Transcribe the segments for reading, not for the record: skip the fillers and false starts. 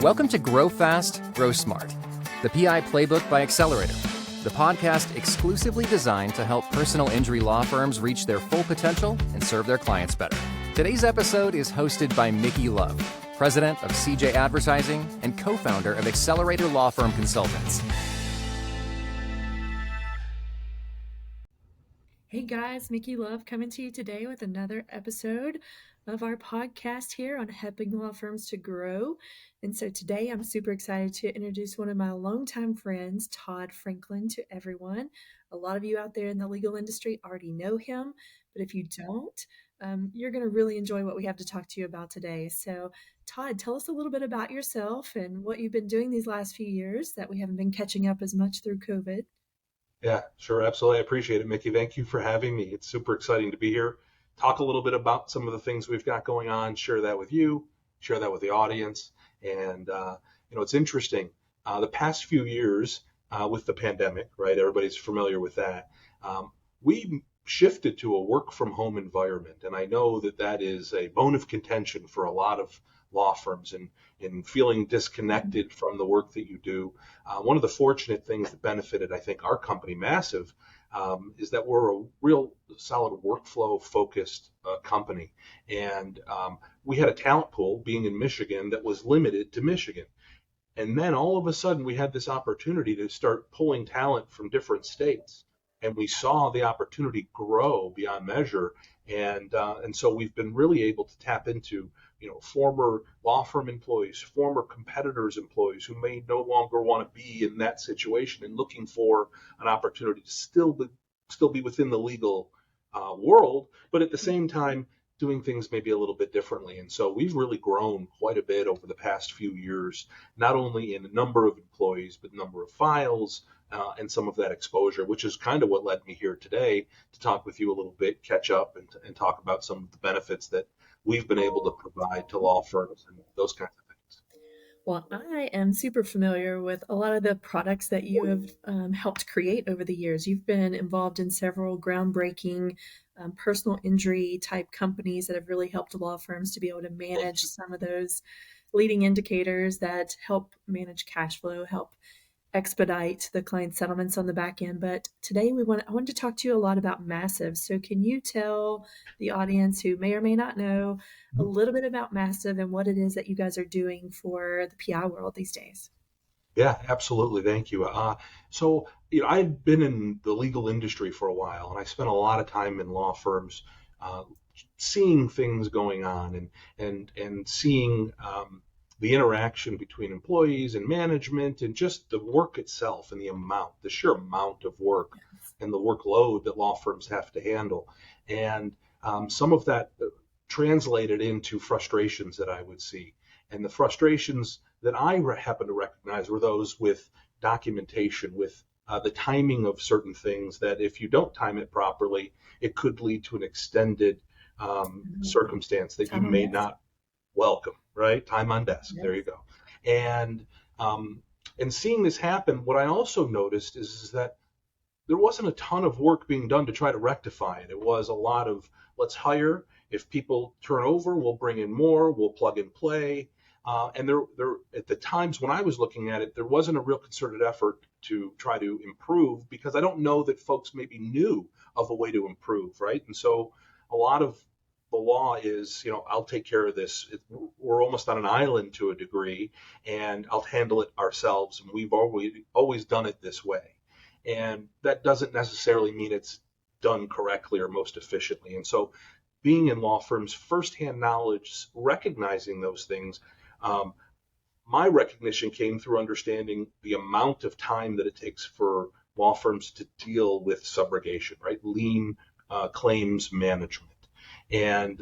Welcome to Grow Fast, Grow Smart, the PI Playbook by Xcelerator, the podcast exclusively designed to help personal injury law firms reach their full potential and serve their clients better. Today's episode is hosted by Micki Love, president of CJ Advertising and co-founder of Xcelerator Law Firm Consultants. Hey guys, Micki Love coming to you today with another episode of our podcast here on helping law firms to grow. And so today I'm super excited to introduce one of my longtime friends, Todd Franklin, to everyone. A lot of you out there in the legal industry already know him, but if you don't, you're going to really enjoy what we have to talk to you about today. So Todd, tell us a little bit about yourself and what you've been doing these last few years that we haven't been catching up as much through COVID. Yeah, sure. Absolutely. I appreciate it, Micki. Thank you for having me. It's super exciting to be here. Talk a little bit about some of the things we've got going on, share that with you, share that with the audience. And, it's interesting. The past few years with the pandemic, right? Everybody's familiar with that. We shifted to a work from home environment. And I know that that is a bone of contention for a lot of law firms and feeling disconnected from the work that you do. One of the fortunate things that benefited, I think, our company massive is that we're a real solid workflow focused company. And we had a talent pool being in Michigan that was limited to Michigan. And then all of a sudden we had this opportunity to start pulling talent from different states. And we saw the opportunity grow beyond measure. And so we've been really able to tap into former law firm employees, former competitors' employees who may no longer want to be in that situation and looking for an opportunity to still be within the legal world, but at the same time doing things maybe a little bit differently. And so we've really grown quite a bit over the past few years, not only in the number of employees, but number of files and some of that exposure, which is kind of what led me here today to talk with you a little bit, catch up and talk about some of the benefits that we've been able to provide to law firms and those kinds of things. Well, I am super familiar with a lot of the products that you have helped create over the years. You've been involved in several groundbreaking personal injury type companies that have really helped law firms to be able to manage some of those leading indicators that help manage cash flow, help expedite the client settlements on the back end. But today I wanted to talk to you a lot about Massive. So can you tell the audience who may or may not know a little bit about Massive and what it is that you guys are doing for the PI world these days? Yeah, absolutely. Thank you. So I've been in the legal industry for a while, and I spent a lot of time in law firms seeing things going on and seeing the interaction between employees and management and just the work itself and the sheer amount of work and the workload that law firms have to handle. And some of that translated into frustrations that I would see. And the frustrations that I happen to recognize were those with documentation, with the timing of certain things, that if you don't time it properly, it could lead to an extended circumstance that you may not welcome, right? Time on desk. Yes. There you go. And seeing this happen, what I also noticed is that there wasn't a ton of work being done to try to rectify it. It was a lot of let's hire. If people turn over, we'll bring in more. We'll plug and play. And there at the times when I was looking at it, there wasn't a real concerted effort to try to improve, because I don't know that folks maybe knew of a way to improve, right? And so a lot of the law is, I'll take care of this. We're almost on an island to a degree, and I'll handle it ourselves. And we've always done it this way. And that doesn't necessarily mean it's done correctly or most efficiently. And so being in law firms, firsthand knowledge, recognizing those things, my recognition came through understanding the amount of time that it takes for law firms to deal with subrogation, right? Lien claims management. And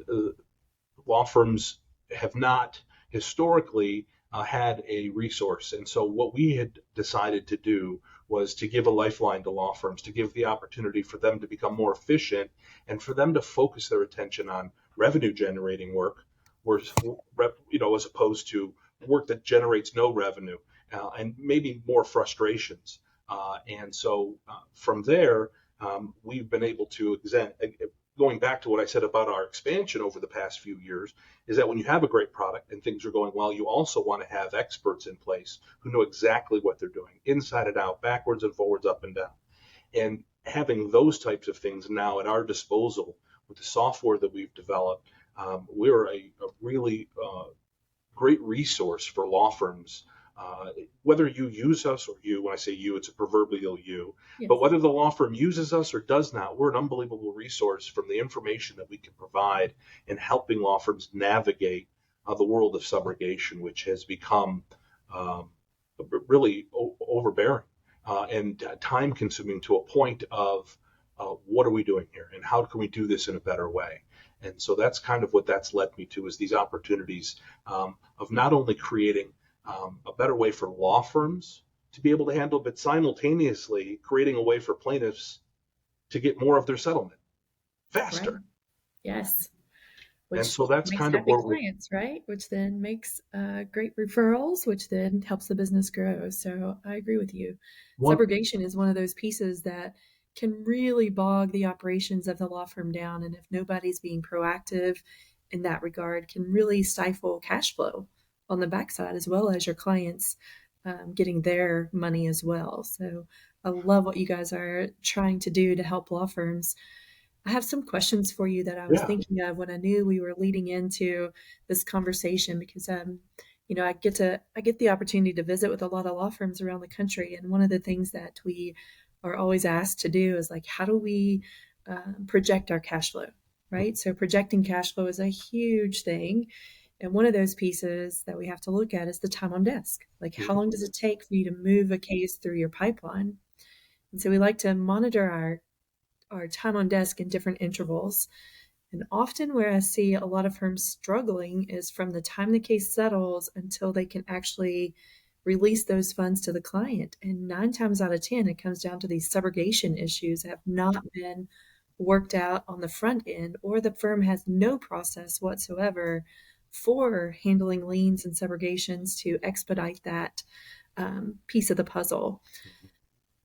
law firms have not historically had a resource. And so what we had decided to do was to give a lifeline to law firms, to give the opportunity for them to become more efficient and for them to focus their attention on revenue generating work, as opposed to work that generates no revenue and maybe more frustrations. And so from there, we've been able to going back to what I said about our expansion over the past few years, is that when you have a great product and things are going well, you also want to have experts in place who know exactly what they're doing, inside and out, backwards and forwards, up and down. And having those types of things now at our disposal with the software that we've developed, we're a really great resource for law firms. Whether you use us or you, when I say you, it's a proverbial you, Yes. but whether the law firm uses us or does not, we're an unbelievable resource from the information that we can provide in helping law firms navigate the world of subrogation, which has become really overbearing and time consuming to a point of what are we doing here and how can we do this in a better way? And so that's kind of what that's led me to, is these opportunities of not only creating a better way for law firms to be able to handle, but simultaneously creating a way for plaintiffs to get more of their settlement faster. Right. Yes. And so that's makes kind of happy where clients, right? Which then makes great referrals, which then helps the business grow. So I agree with you. Subrogation is one of those pieces that can really bog the operations of the law firm down. And if nobody's being proactive in that regard, can really stifle cash flow on the backside, as well as your clients getting their money as well. So I love what you guys are trying to do to help law firms. I have some questions for you that I was thinking of when I knew we were leading into this conversation, because I get the opportunity to visit with a lot of law firms around the country, and one of the things that we are always asked to do is, like, how do we project our cash flow, right? So projecting cash flow is a huge thing, and one of those pieces that we have to look at is the time on desk. Like, how long does it take for you to move a case through your pipeline? And so we like to monitor our time on desk in different intervals. And often where I see a lot of firms struggling is from the time the case settles until they can actually release those funds to the client. And 9 times out of 10, it comes down to these subrogation issues that have not been worked out on the front end, or the firm has no process whatsoever for handling liens and subrogations to expedite that piece of the puzzle.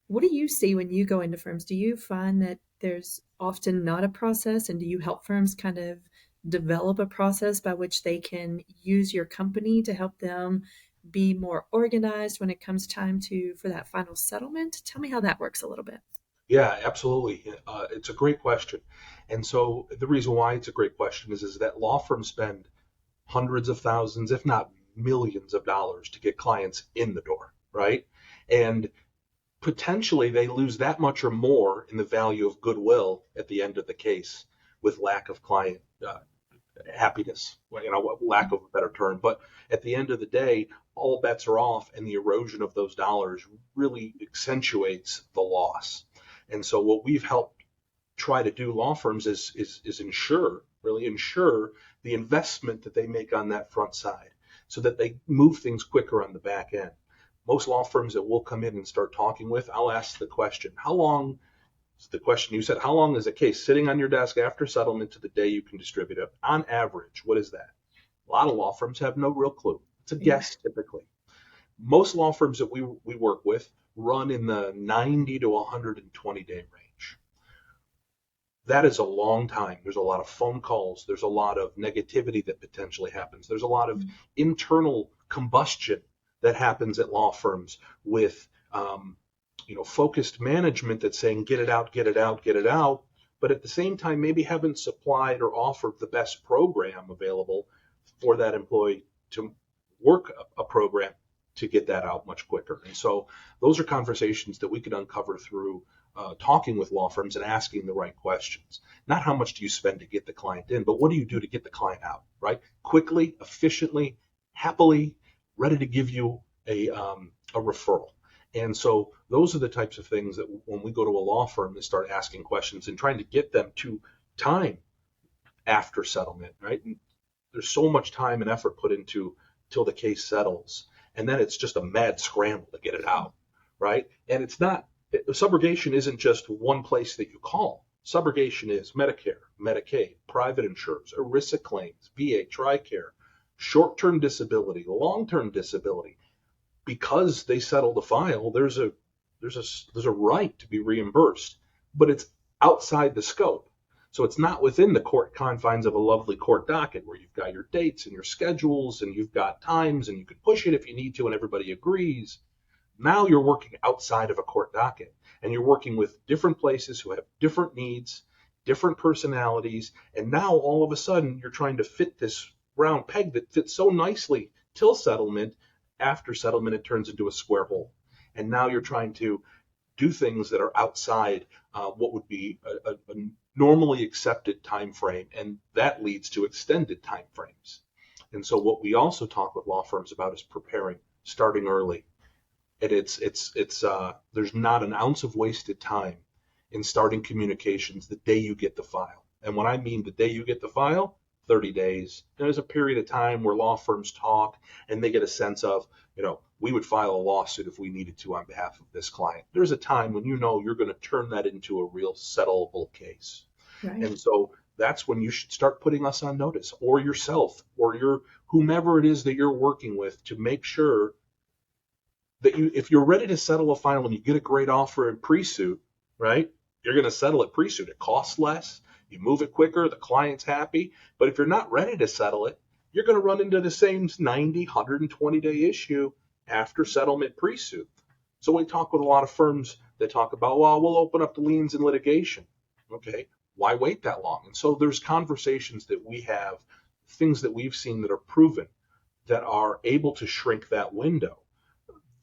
What do you see when you go into firms? Do you find that there's often not a process, and do you help firms kind of develop a process by which they can use your company to help them be more organized when it comes time for that final settlement? Tell me how that works a little bit. Yeah, absolutely. It's a great question. And so the reason why it's a great question is that law firms spend hundreds of thousands, if not millions of dollars to get clients in the door, right? And potentially they lose that much or more in the value of goodwill at the end of the case with lack of client happiness, lack of a better term. But at the end of the day, all bets are off, and the erosion of those dollars really accentuates the loss. And so what we've helped try to do, law firms, is ensure the investment that they make on that front side, so that they move things quicker on the back end. Most law firms that we'll come in and start talking with, I'll ask the question, how long is a case sitting on your desk after settlement to the day you can distribute it? On average, what is that? A lot of law firms have no real clue. It's a guess typically. Most law firms that we work with run in the 90 to 120 day range. That is a long time. There's a lot of phone calls. There's a lot of negativity that potentially happens. There's a lot of internal combustion that happens at law firms with focused management that's saying get it out, get it out, get it out, but at the same time maybe haven't supplied or offered the best program available for that employee to work a program to get that out much quicker. And so those are conversations that we could uncover through talking with law firms and asking the right questions. Not how much do you spend to get the client in, but what do you do to get the client out, right? Quickly, efficiently, happily, ready to give you a referral. And so those are the types of things that when we go to a law firm, they start asking questions and trying to get them to time after settlement, right? And there's so much time and effort put into till the case settles. And then it's just a mad scramble to get it out, right? And subrogation isn't just one place that you call. Subrogation is Medicare, Medicaid, private insurers, ERISA claims, VA, TRICARE, short-term disability, long-term disability. Because they settle the file, there's a right to be reimbursed, but it's outside the scope. So it's not within the court confines of a lovely court docket where you've got your dates and your schedules and you've got times and you can push it if you need to and everybody agrees. Now you're working outside of a court docket and you're working with different places who have different needs, different personalities, and now all of a sudden you're trying to fit this round peg that fits so nicely till settlement. After settlement, it turns into a square hole. And now you're trying to do things that are outside what would be a normally accepted time frame, and that leads to extended time frames. And so what we also talk with law firms about is preparing, starting early. And there's not an ounce of wasted time in starting communications the day you get the file. And when I mean the day you get the file, 30 days. There's a period of time where law firms talk and they get a sense of, we would file a lawsuit if we needed to on behalf of this client. There's a time when you're going to turn that into a real settleable case. Right. And so that's when you should start putting us on notice, or yourself, or your whomever it is that you're working with, to make sure that if you're ready to settle a file and you get a great offer in pre-suit, right? You're going to settle it pre-suit. It costs less. You move it quicker. The client's happy. But if you're not ready to settle it, you're going to run into the same 90, 120-day issue after settlement pre-suit. So we talk with a lot of firms that talk about, well, we'll open up the liens in litigation. Okay, why wait that long? And so there's conversations that we have, things that we've seen that are proven that are able to shrink that window.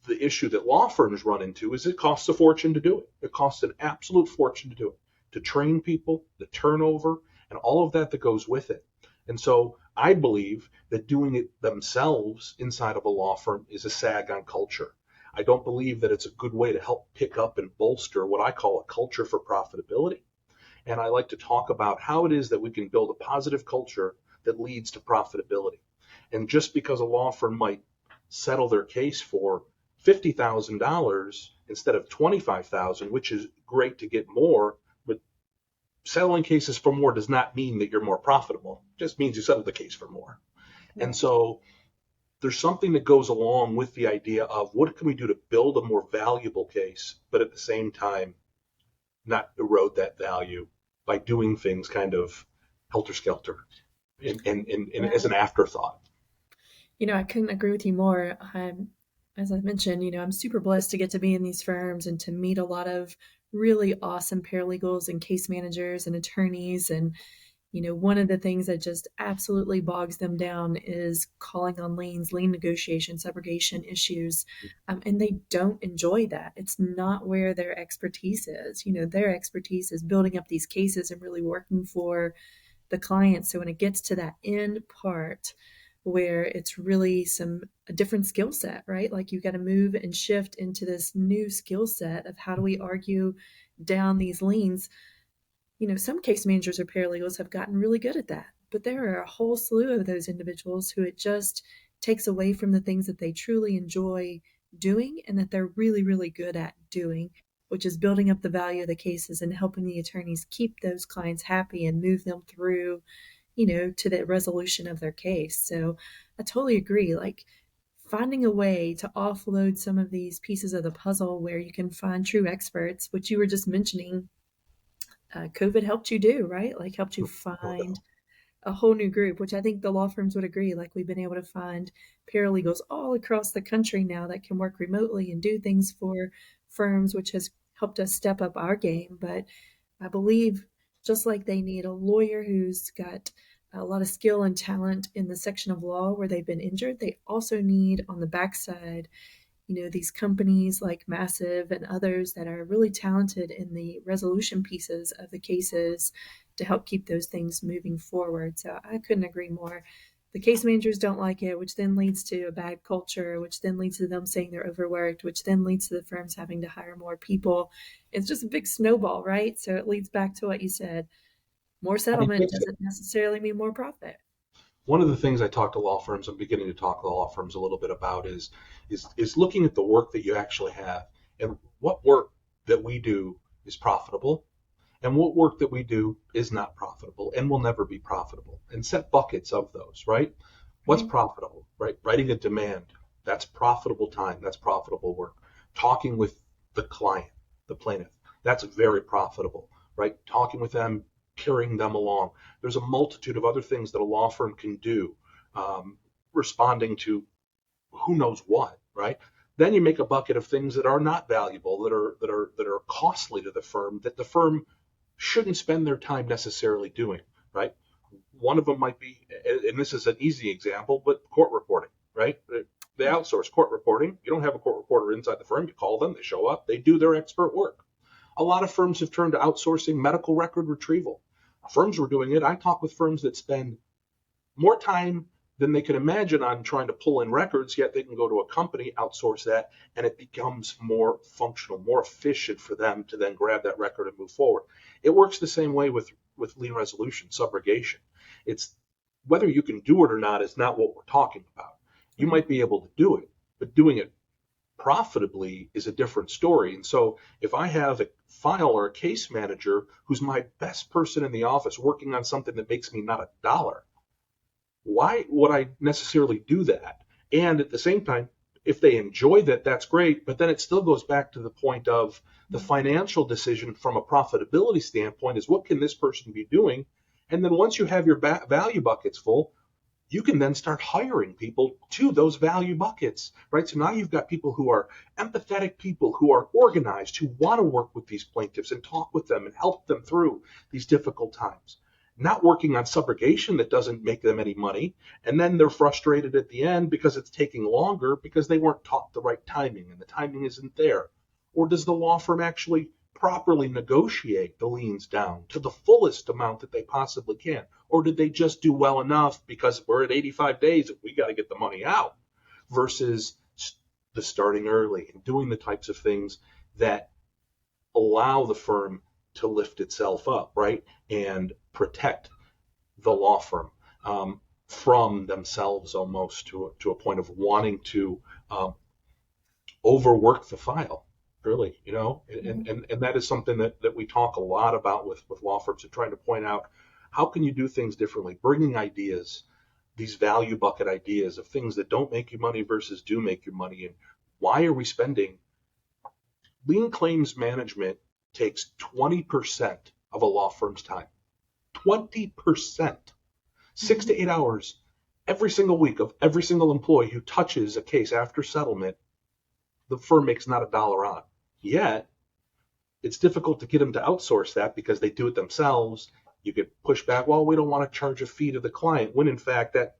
The issue that law firms run into is it costs a fortune to do it. It costs an absolute fortune to do it, to train people, the turnover, and all of that goes with it. And so I believe that doing it themselves inside of a law firm is a sag on culture. I don't believe that it's a good way to help pick up and bolster what I call a culture for profitability. And I like to talk about how it is that we can build a positive culture that leads to profitability. And just because a law firm might settle their case for $50,000 instead of $25,000, which is great to get more, but settling cases for more does not mean that you're more profitable. It just means you settled the case for more. Yeah. And so there's something that goes along with the idea of what can we do to build a more valuable case, but at the same time not erode that value by doing things kind of helter-skelter and as an afterthought. I couldn't agree with you more. As I mentioned, I'm super blessed to get to be in these firms and to meet a lot of really awesome paralegals and case managers and attorneys. And, one of the things that just absolutely bogs them down is calling on liens, lien negotiation, subrogation issues. And they don't enjoy that. It's not where their expertise is. Their expertise is building up these cases and really working for the client. So when it gets to that end part, where it's really a different skill set, right? Like you've got to move and shift into this new skill set of how do we argue down these liens. Some case managers or paralegals have gotten really good at that, but there are a whole slew of those individuals who it just takes away from the things that they truly enjoy doing and that they're really, really good at doing, which is building up the value of the cases and helping the attorneys keep those clients happy and move them through to the resolution of their case. So I totally agree. Like finding a way to offload some of these pieces of the puzzle where you can find true experts, which you were just mentioning, COVID helped you do, right? Like helped you find a whole new group, which I think the law firms would agree. Like we've been able to find paralegals all across the country now that can work remotely and do things for firms, which has helped us step up our game. But I believe just like they need a lawyer who's got a lot of skill and talent in the section of law where they've been injured, they also need on the backside, these companies like Massive and others that are really talented in the resolution pieces of the cases to help keep those things moving forward. So I couldn't agree more. The case managers don't like it, which then leads to a bad culture, which then leads to them saying they're overworked, which then leads to the firms having to hire more people. It's just a big snowball, right? So it leads back to what you said. More settlement doesn't necessarily mean more profit. One of the things I talk to law firms, I'm beginning to talk to law firms a little bit about is looking at the work that you actually have and what work that we do is profitable and what work that we do is not profitable and will never be profitable, and set buckets of those, right? What's profitable, right? Writing a demand, that's profitable time, that's profitable work. Talking with the client, the plaintiff, that's very profitable, right? Talking with them, carrying them along. There's a multitude of other things that a law firm can do, responding to who knows what, right? Then you make a bucket of things that are not valuable, that are costly to the firm, that the firm shouldn't spend their time necessarily doing, right? One of them might be, and this is an easy example, but court reporting, right? They outsource court reporting. You don't have a court reporter inside the firm. You call them, they show up, they do their expert work. A lot of firms have turned to outsourcing medical record retrieval. Firms were doing it. I talk with firms that spend more time than they can imagine on trying to pull in records, yet they can go to a company, outsource that, and it becomes more functional, more efficient for them to then grab that record and move forward. It works the same way with lien resolution, subrogation. It's whether you can do it or not is not what we're talking about. You might be able to do it, but doing it profitably is a different story. And so if I have a file or a case manager who's my best person in the office working on something that makes me not a dollar, why would I necessarily do that? And at the same time, if they enjoy that, that's great. But then it still goes back to the point of the financial decision from a profitability standpoint is what can this person be doing? And then once you have your value buckets full, you can then start hiring people to those value buckets, right? So now you've got people who are empathetic people, who are organized, who want to work with these plaintiffs and talk with them and help them through these difficult times. Not working on subrogation that doesn't make them any money, and then they're frustrated at the end because it's taking longer because they weren't taught the right timing and the timing isn't there. Or does the law firm actually properly negotiate the liens down to the fullest amount that they possibly can? Or did they just do well enough because we're at 85 days and we got to get the money out, versus the starting early and doing the types of things that allow the firm to lift itself up, right, and protect the law firm from themselves almost to a point of wanting to overwork the file, really, and that is something that we talk a lot about with law firms, and trying to point out how can you do things differently, bringing ideas, these value bucket ideas of things that don't make you money versus do make you money, and why are we spending. Lien claims management takes 20% of a law firm's time. 20%. 6 to 8 hours every single week of every single employee who touches a case after settlement, the firm makes not a dollar on. Yet, it's difficult to get them to outsource that because they do it themselves. You could push back, well, we don't want to charge a fee to the client, when in fact that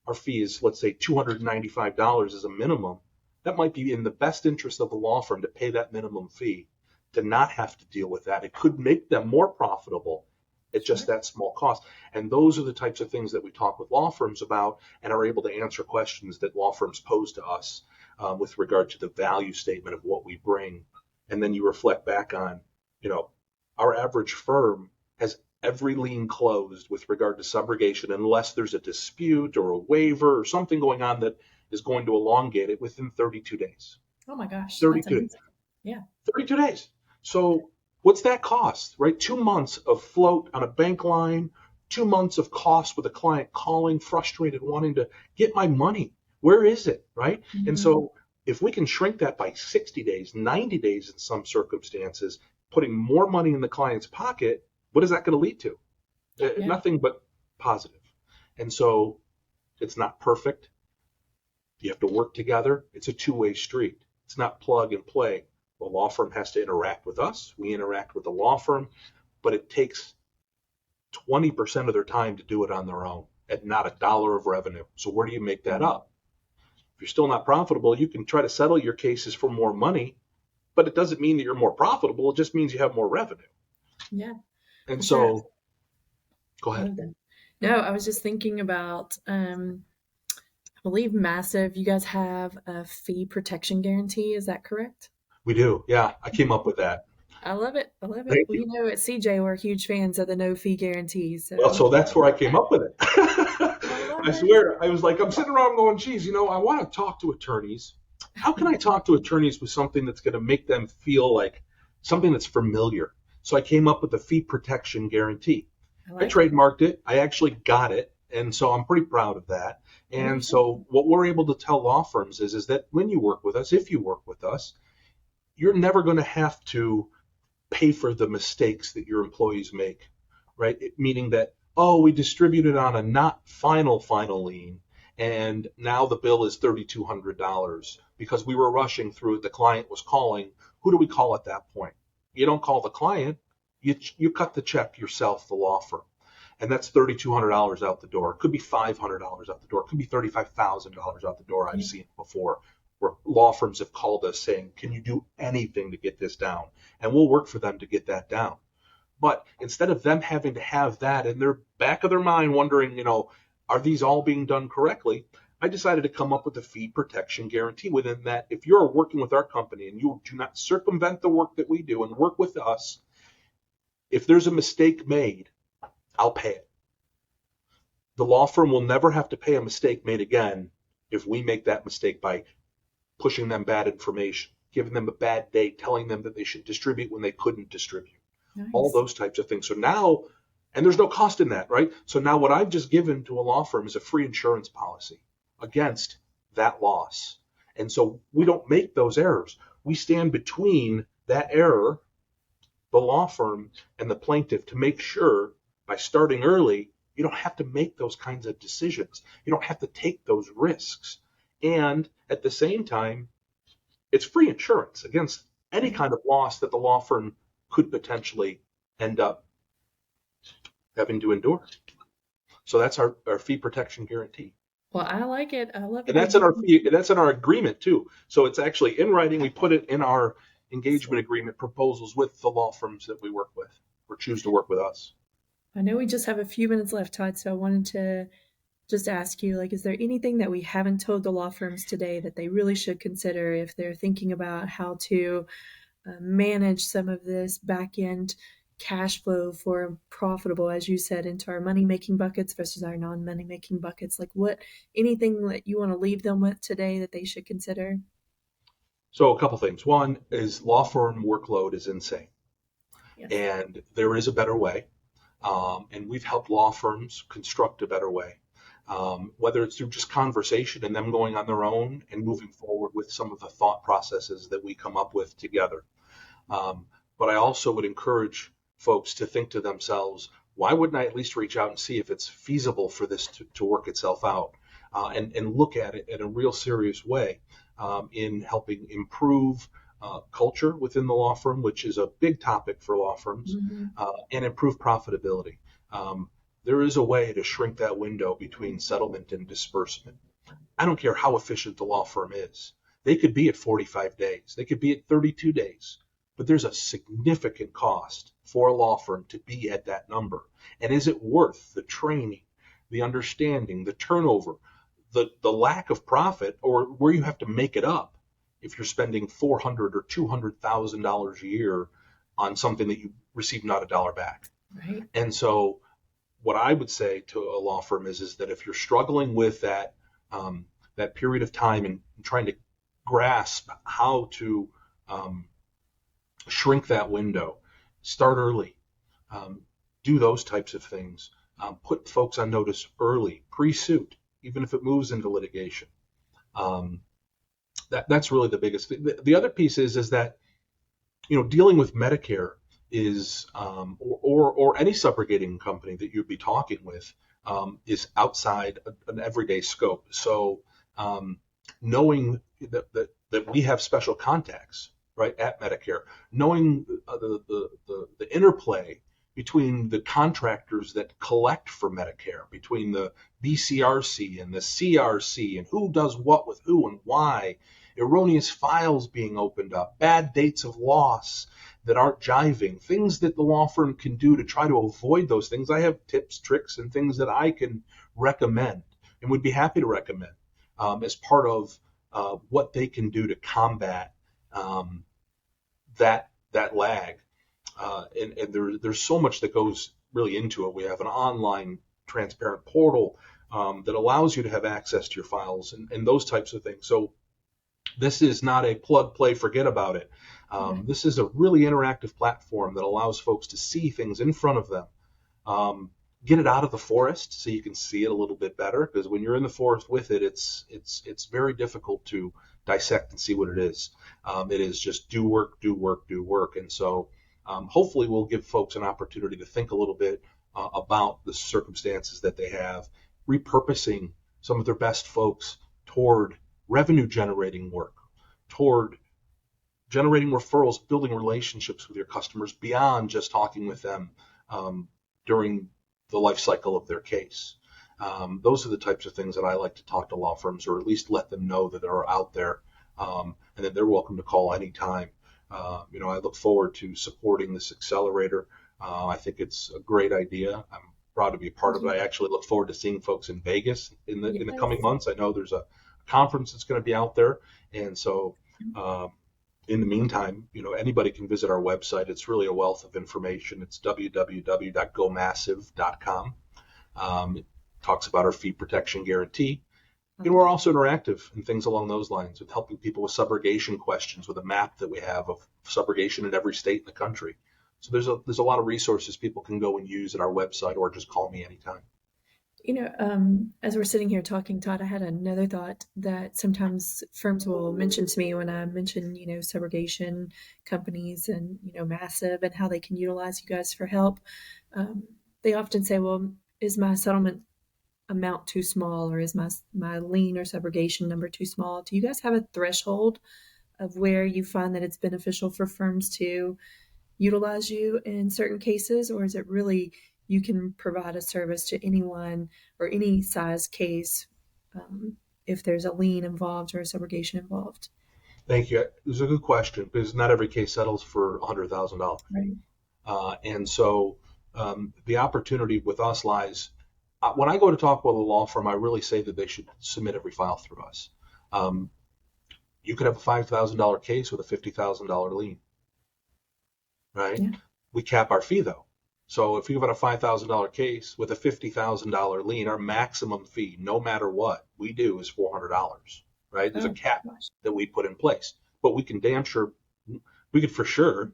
our fee is, let's say, $295 as a minimum. That might be in the best interest of the law firm to pay that minimum fee, to not have to deal with that. It could make them more profitable at just that small cost. And those are the types of things that we talk with law firms about and are able to answer questions that law firms pose to us with regard to the value statement of what we bring. And then you reflect back on, our average firm has every lien closed with regard to subrogation, unless there's a dispute or a waiver or something going on that is going to elongate it, within 32 days. Oh my gosh. 32. Yeah. 32 days. So what's that cost, right? 2 months of float on a bank line, 2 months of cost with a client calling, frustrated, wanting to get my money. Where is it, right? Mm-hmm. And so if we can shrink that by 60 days, 90 days in some circumstances, putting more money in the client's pocket, what is that going to lead to? Yeah. Nothing but positive. And so it's not perfect. You have to work together. It's a two-way street. It's not plug and play. The law firm has to interact with us. We interact with the law firm, but it takes 20% of their time to do it on their own at not a dollar of revenue. So where do you make that up? If you're still not profitable, you can try to settle your cases for more money, but it doesn't mean that you're more profitable. It just means you have more revenue. Yeah. And so, go ahead. No, I was just thinking about, I believe Massive, you guys have a fee protection guarantee. Is that correct? We do. Yeah. I came up with that. I love it. Thank Well, you. At CJ, we're huge fans of the no fee guarantee. So that's where I came up with it. I swear, I was like, I'm sitting around going, geez, I want to talk to attorneys. How can I talk to attorneys with something that's going to make them feel like something that's familiar? So I came up with a fee protection guarantee. I trademarked it. I actually got it. And so I'm pretty proud of that. And so what we're able to tell law firms is that when you work with us, if you work with us, you're never going to have to pay for the mistakes that your employees make, right? Meaning that, oh, we distributed on a not final lien, and now the bill is $3,200 because we were rushing through it. The client was calling. Who do we call at that point? You don't call the client. You cut the check yourself, the law firm. And that's $3,200 out the door. It could be $500 out the door. It could be $35,000 out the door. I've seen it before where law firms have called us saying, can you do anything to get this down? And we'll work for them to get that down. But instead of them having to have that in their back of their mind wondering, are these all being done correctly? I decided to come up with a fee protection guarantee within that. If you're working with our company and you do not circumvent the work that we do and work with us, if there's a mistake made, I'll pay it. The law firm will never have to pay a mistake made again if we make that mistake by pushing them bad information, giving them a bad date, telling them that they should distribute when they couldn't distribute. Nice. All those types of things. So now, and there's no cost in that, right? So now what I've just given to a law firm is a free insurance policy against that loss. And so we don't make those errors. We stand between that error, the law firm, and the plaintiff to make sure by starting early, you don't have to make those kinds of decisions. You don't have to take those risks. And at the same time, it's free insurance against any kind of loss that the law firm could potentially end up having to endure. So that's our fee protection guarantee. Well, I like it. I love it. And that's in our agreement too. So it's actually in writing. We put it in our engagement agreement proposals with the law firms that we work with or choose to work with us. I know we just have a few minutes left, Todd, so I wanted to just ask you, is there anything that we haven't told the law firms today that they really should consider if they're thinking about how to manage some of this back-end cash flow for profitable, as you said, into our money-making buckets versus our non-money-making buckets? Anything that you want to leave them with today that they should consider? So a couple things. One is law firm workload is insane. Yes. And there is a better way. And we've helped law firms construct a better way, whether it's through just conversation and them going on their own and moving forward with some of the thought processes that we come up with together. But I also would encourage folks to think to themselves, why wouldn't I at least reach out and see if it's feasible for this to work itself out and look at it in a real serious way in helping improve culture within the law firm, which is a big topic for law firms, and improve profitability. There is a way to shrink that window between settlement and disbursement. I don't care how efficient the law firm is. They could be at 45 days. They could be at 32 days. But there's a significant cost for a law firm to be at that number. And is it worth the training, the understanding, the turnover, the lack of profit, or where you have to make it up if you're spending $400,000 or $200,000 a year on something that you receive not a dollar back? Right. And so what I would say to a law firm is that if you're struggling with that period of time and trying to grasp how to shrink that window, start early, do those types of things, put folks on notice early, pre-suit, even if it moves into litigation. That's really the biggest thing. The other piece is that, dealing with Medicare is, or any subrogating company that you'd be talking with, is outside an everyday scope. So knowing that we have special contacts, right, at Medicare, knowing the interplay between the contractors that collect for Medicare, between the BCRC and the CRC, and who does what with who and why, erroneous files being opened up, bad dates of loss that aren't jiving, things that the law firm can do to try to avoid those things. I have tips, tricks, and things that I can recommend and would be happy to recommend as part of what they can do to combat that lag. And there's so much that goes really into it. We have an online transparent portal that allows you to have access to your files and those types of things. So this is not a plug, play, forget about it. This is a really interactive platform that allows folks to see things in front of them. Get it out of the forest so you can see it a little bit better, because when you're in the forest with it, it's very difficult to dissect and see what it is. It is just do work. And so hopefully we'll give folks an opportunity to think a little bit about the circumstances that they have, repurposing some of their best folks toward revenue generating work, toward generating referrals, building relationships with your customers beyond just talking with them during the life cycle of their case. Those are the types of things that I like to talk to law firms, or at least let them know that they're out there, and that they're welcome to call anytime. I look forward to supporting this accelerator. I think it's a great idea. I'm proud to be a part of it. I actually look forward to seeing folks in Vegas in the coming months. I know there's a conference that's going to be out there, and so in the meantime, anybody can visit our website. It's really a wealth of information. It's www.gomassive.com. It talks about our fee protection guarantee. We're also interactive and things along those lines, with helping people with subrogation questions, with a map that we have of subrogation in every state in the country. So there's a lot of resources people can go and use at our website, or just call me anytime. As we're sitting here talking, Todd, I had another thought that sometimes firms will mention to me when I mention, subrogation companies and, Massive, and how they can utilize you guys for help. They often say, well, is my settlement amount too small, or is my lien or subrogation number too small? Do you guys have a threshold of where you find that it's beneficial for firms to utilize you in certain cases, or is it really you can provide a service to anyone or any size case if there's a lien involved or a subrogation involved? Thank you. It was a good question, because not every case settles for $100,000. Right. And so the opportunity with us lies, when I go to talk with a law firm, I really say that they should submit every file through us. You could have a $5,000 case with a $50,000 lien, right? Yeah. We cap our fee, though. So if you've got a $5,000 case with a $50,000 lien, our maximum fee, no matter what we do, is $400, right? There's a cap that we put in place. But we can for sure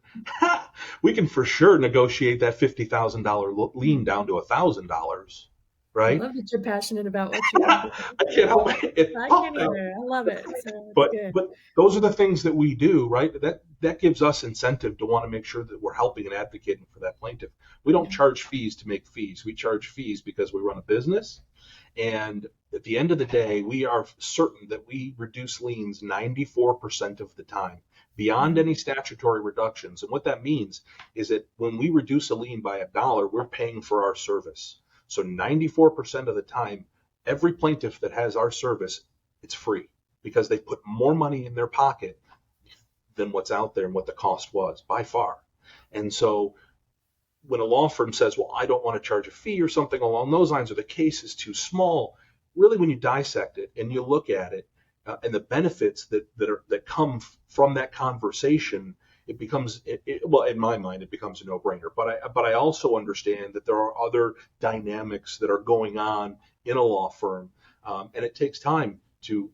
negotiate that $50,000 lien down to $1,000, right? I love that you're passionate about what you do. I can't help it. I can't either. I love it. So but those are the things that we do, right? That gives us incentive to want to make sure that we're helping and advocating for that plaintiff. We don't charge fees to make fees. We charge fees because we run a business. And at the end of the day, we are certain that we reduce liens 94% of the time, beyond any statutory reductions. And what that means is that when we reduce a lien by $1, we're paying for our service. So 94% of the time, every plaintiff that has our service, it's free, because they put more money in their pocket than what's out there and what the cost was, by far. And so when a law firm says, well, I don't want to charge a fee or something along those lines, or the case is too small, really when you dissect it and you look at it and the benefits that come from that conversation, it becomes, well, in my mind, it becomes a no-brainer. But I also understand that there are other dynamics that are going on in a law firm, and it takes time to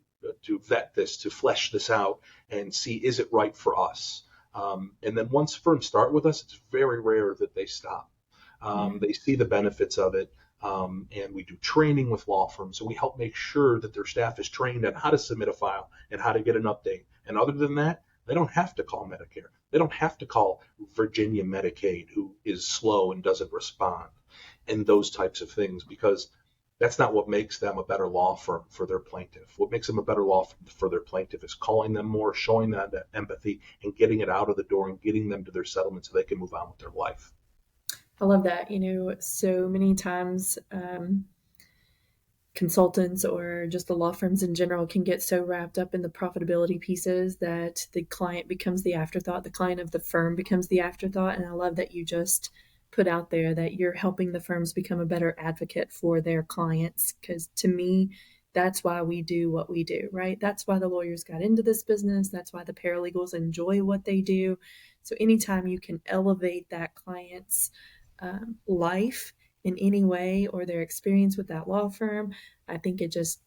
vet this, to flesh this out and see, is it right for us? And then once firms start with us, it's very rare that they stop. They see the benefits of it, and we do training with law firms, and we help make sure that their staff is trained on how to submit a file and how to get an update. And other than that, they don't have to call Medicare. They don't have to call Virginia Medicaid, who is slow and doesn't respond, and those types of things, because that's not what makes them a better law firm for their plaintiff. What makes them a better law firm for their plaintiff is calling them more, showing them that empathy, and getting it out of the door and getting them to their settlement so they can move on with their life. I love that. So many times consultants or just the law firms in general can get so wrapped up in the profitability pieces that the client becomes the afterthought. The client of the firm becomes the afterthought. And I love that you just put out there that you're helping the firms become a better advocate for their clients. Because to me, that's why we do what we do, right? That's why the lawyers got into this business. That's why the paralegals enjoy what they do. So anytime you can elevate that client's life in any way, or their experience with that law firm, I think it just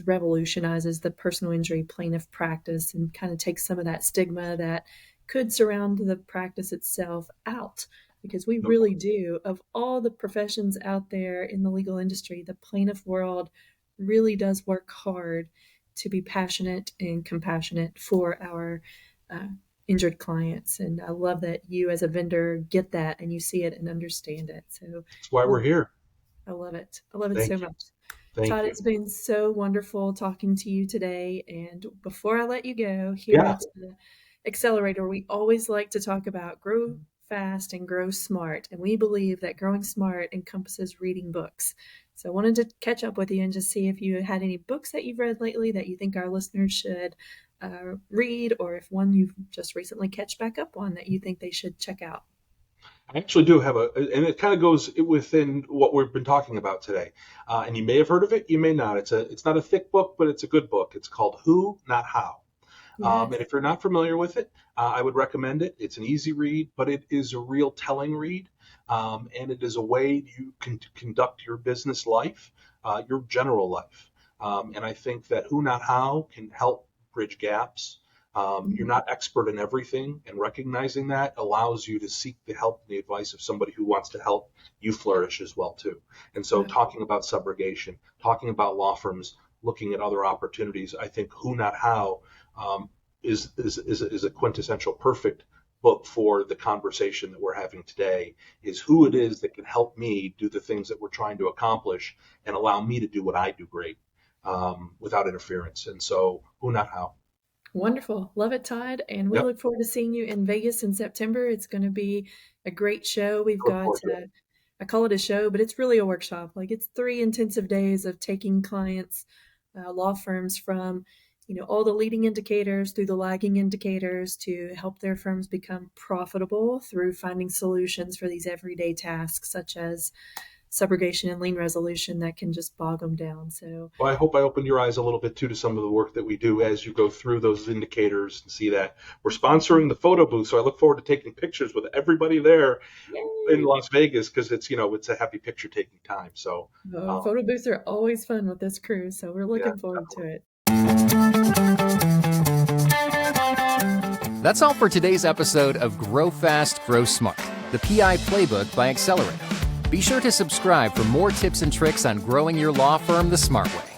revolutionizes the personal injury plaintiff practice and kind of takes some of that stigma that could surround the practice itself out. Because we really do, of all the professions out there in the legal industry, the plaintiff world really does work hard to be passionate and compassionate for our injured clients. And I love that you as a vendor get that and you see it and understand it. So That's why we're here. I love it. I love it so Thank you. much. Thank Todd, you. it's been so wonderful talking to you today. And before I let you go, here Yeah. at Xcelerator, we always like to talk about grow fast and grow smart. And we believe that growing smart encompasses reading books. So I wanted to catch up with you and just see if you had any books that you've read lately that you think our listeners should read, or if one you've just recently catch back up on that you think they should check out. I actually do have and it kind of goes within what we've been talking about today. And you may have heard of it, you may not. It's not a thick book, but it's a good book. It's called Who, Not How. Yes. And if you're not familiar with it, I would recommend it. It's an easy read, but it is a real telling read. And it is a way you can conduct your business life, your general life. And I think that Who, Not How can help bridge gaps. You're not expert in everything, and recognizing that allows you to seek the help and the advice of somebody who wants to help you flourish as well too. And so talking about subrogation, talking about law firms, looking at other opportunities, I think Who Not How is a quintessential perfect book for the conversation that we're having today, is who it is that can help me do the things that we're trying to accomplish and allow me to do what I do great without interference. And so Who Not How. Wonderful. Love it, Todd. And we Yep. look forward to seeing you in Vegas in September. It's going to be a great show. We've Look got, forward to it. I call it a show, but it's really a workshop. Like, it's 3 intensive days of taking clients, law firms from, all the leading indicators through the lagging indicators to help their firms become profitable through finding solutions for these everyday tasks, such as subrogation and lien resolution that can just bog them down. So, Well, I hope I opened your eyes a little bit too to some of the work that we do as you go through those indicators and see that we're sponsoring the photo booth. So I look forward to taking pictures with everybody there in Las Vegas, because it's a happy picture taking time. So photo booths are always fun with this crew. So we're looking forward to it. That's all for today's episode of Grow Fast, Grow Smart, the PI Playbook by Xcelerator. Be sure to subscribe for more tips and tricks on growing your law firm the smart way.